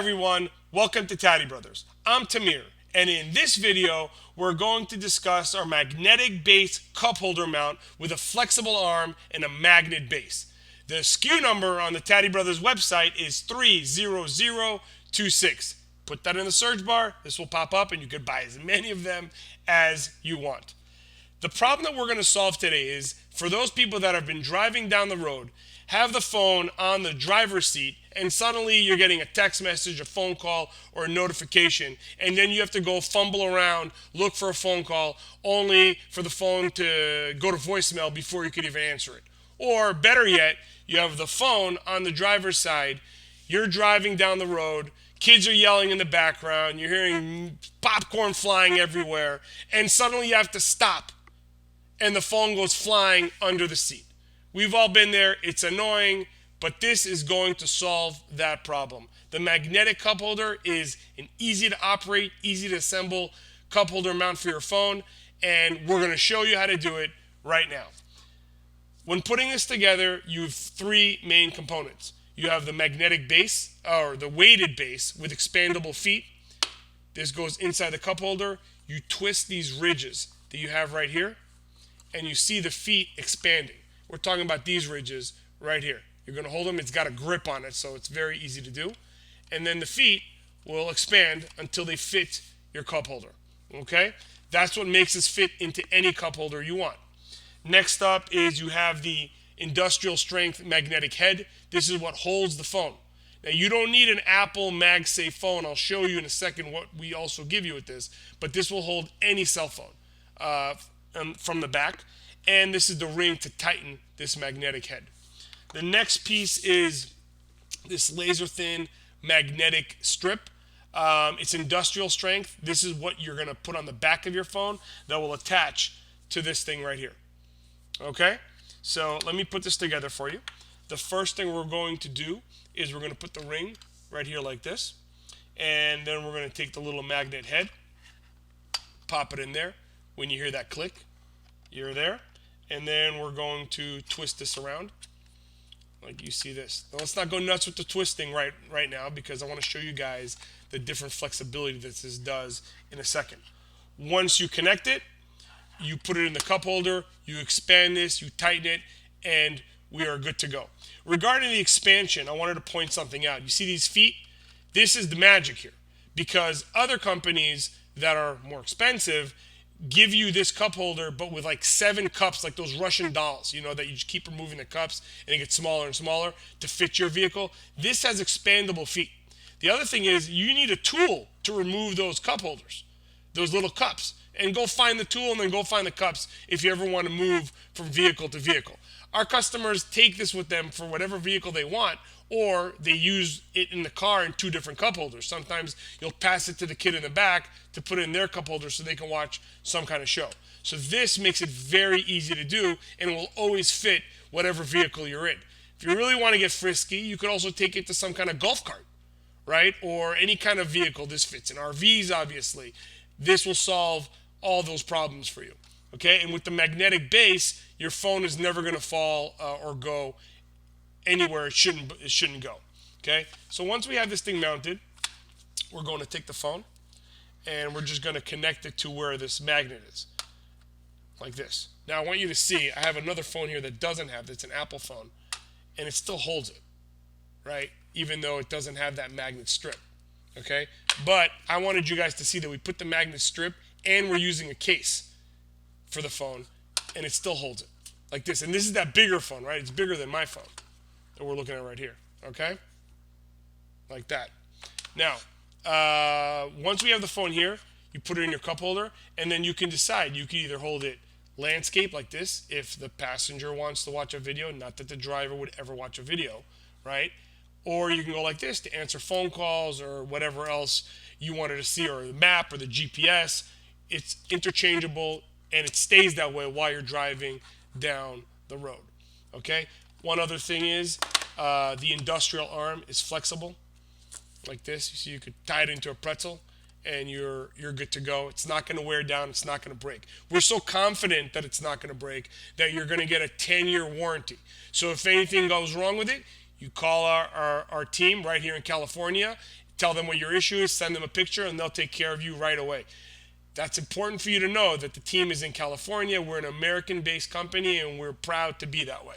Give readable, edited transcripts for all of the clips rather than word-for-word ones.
everyone, welcome to Taddy Brothers. I'm Tamir, and in this video, we're going to discuss our magnetic base cup holder mount with a flexible arm and a magnet base. The SKU number on the Taddy Brothers website is 30026. Put that in the search bar, this will pop up, and you could buy as many of them as you want. The problem that we're going to solve today is for those people that have been driving down the road, have the phone on the driver's seat, and suddenly you're getting a text message, a phone call, or a notification, and then you have to go fumble around, look for a phone call, only for the phone to go to voicemail before you could even answer it. Or better yet, you have the phone on the driver's side, you're driving down the road, kids are yelling in the background, you're hearing popcorn flying everywhere, and suddenly you have to stop, and the phone goes flying under the seat. We've all been there. It's annoying, but this is going to solve that problem. The magnetic cup holder is an easy to operate, easy to assemble cup holder mount for your phone, and we're going to show you how to do it right now. When putting this together, you have three main components. You have the magnetic base, or the weighted base with expandable feet. This goes inside the cup holder. You twist these ridges that you have right here, and you see the feet expanding. We're talking about these ridges right here. You're going to hold them. It's got a grip on it, so it's very easy to do. And then the feet will expand until they fit your cup holder. Okay? That's what makes this fit into any cup holder you want. Next up is you have the industrial strength magnetic head. This is what holds the phone. Now, you don't need an Apple MagSafe phone. I'll show you in a second what we also give you with this. But this will hold any cell phone from the back. And this is the ring to tighten this magnetic head. The next piece is this laser thin magnetic strip. It's industrial strength. This is what you're going to put on the back of your phone that will attach to this thing right here. Okay? So let me put this together for you. The first thing we're going to do is we're going to put the ring right here like this. And then we're going to take the little magnet head, pop it in there. When you hear that click, you're there. And then we're going to twist this around like you see this. Now let's not go nuts with the twisting right now because I want to show you guys the different flexibility that this does in a second. Once you connect it, you put it in the cup holder, you expand this, you tighten it, and we are good to go. Regarding the expansion, I wanted to point something out. You see these feet? This is the magic here because other companies that are more expensive give you this cup holder, but with like 7 cups, like those Russian dolls, you know, that you just keep removing the cups and it gets smaller and smaller to fit your vehicle. This has expandable feet. The other thing is you need a tool to remove those cup holders, those little cups, and go find the tool and then go find the cups if you ever want to move from vehicle to vehicle. Our customers take this with them for whatever vehicle they want, or they use it in the car in 2 different cup holders. Sometimes you'll pass it to the kid in the back to put it in their cup holder so they can watch some kind of show. So this makes it very easy to do and will always fit whatever vehicle you're in. If you really want to get frisky, you could also take it to some kind of golf cart, right? Or any kind of vehicle this fits in. RVs, obviously. This will solve all those problems for you. Okay? And with the magnetic base, your phone is never going to fall or go anywhere it shouldn't go. Okay, so once we have this thing mounted, we're going to take the phone and we're just going to connect it to where this magnet is, like this. Now I want you to see I have another phone here that doesn't have this, an Apple phone, and it still holds it, right? Even though it doesn't have that magnet strip. Okay, but I wanted you guys to see that we put the magnet strip and we're using a case for the phone, and it still holds it like this. And this is that bigger phone, right? It's bigger than my phone that we're looking at right here, okay? Like that. Now, once we have the phone here, you put it in your cup holder, and then you can decide. You can either hold it landscape like this if the passenger wants to watch a video, not that the driver would ever watch a video, right? Or you can go like this to answer phone calls or whatever else you wanted to see, or the map or the GPS. It's interchangeable, and it stays that way while you're driving down the road, okay? One other thing is the industrial arm is flexible like this. So you could tie it into a pretzel and you're good to go. It's not going to wear down. It's not going to break. We're so confident that it's not going to break that you're going to get a 10-year warranty. So if anything goes wrong with it, you call our team right here in California. tell them what your issue is, send them a picture, and they'll take care of you right away. That's important for you to know that the team is in California. We're an American-based company, and we're proud to be that way.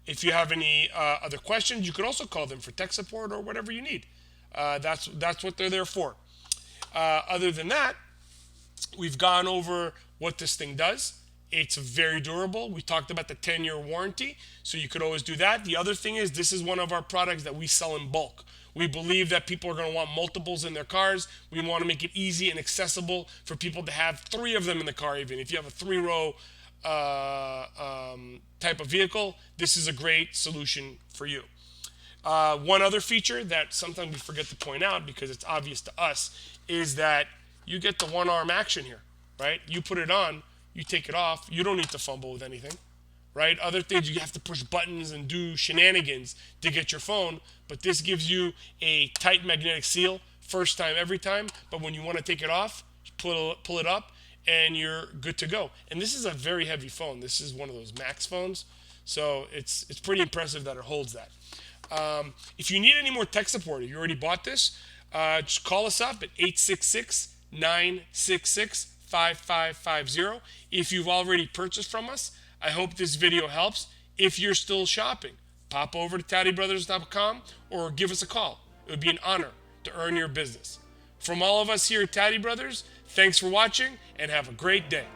If you have any other questions, you could also call them for tech support or whatever you need. That's what they're there for. Other than that, we've gone over what this thing does. It's very durable. We talked about the 10-year warranty, so you could always do that. The other thing is, this is one of our products that we sell in bulk. We believe that people are going to want multiples in their cars. We want to make it easy and accessible for people to have 3 of them in the car. Even if you have a 3-row type of vehicle, this is a great solution for you. One other feature that sometimes we forget to point out because it's obvious to us is that you get the one-arm action here, right? You put it on, you take it off, you don't need to fumble with anything, right? Other things, you have to push buttons and do shenanigans to get your phone, but this gives you a tight magnetic seal, first time, every time, but when you want to take it off, pull it up, and you're good to go. And this is a very heavy phone. This is one of those Max phones, so it's pretty impressive that it holds that. If you need any more tech support, if you already bought this, just call us up at 866-966-5550. If you've already purchased from us, I hope this video helps. If you're still shopping, pop over to TadiBrothers.com or give us a call. It would be an honor to earn your business. From all of us here at Taddy Brothers, thanks for watching and have a great day.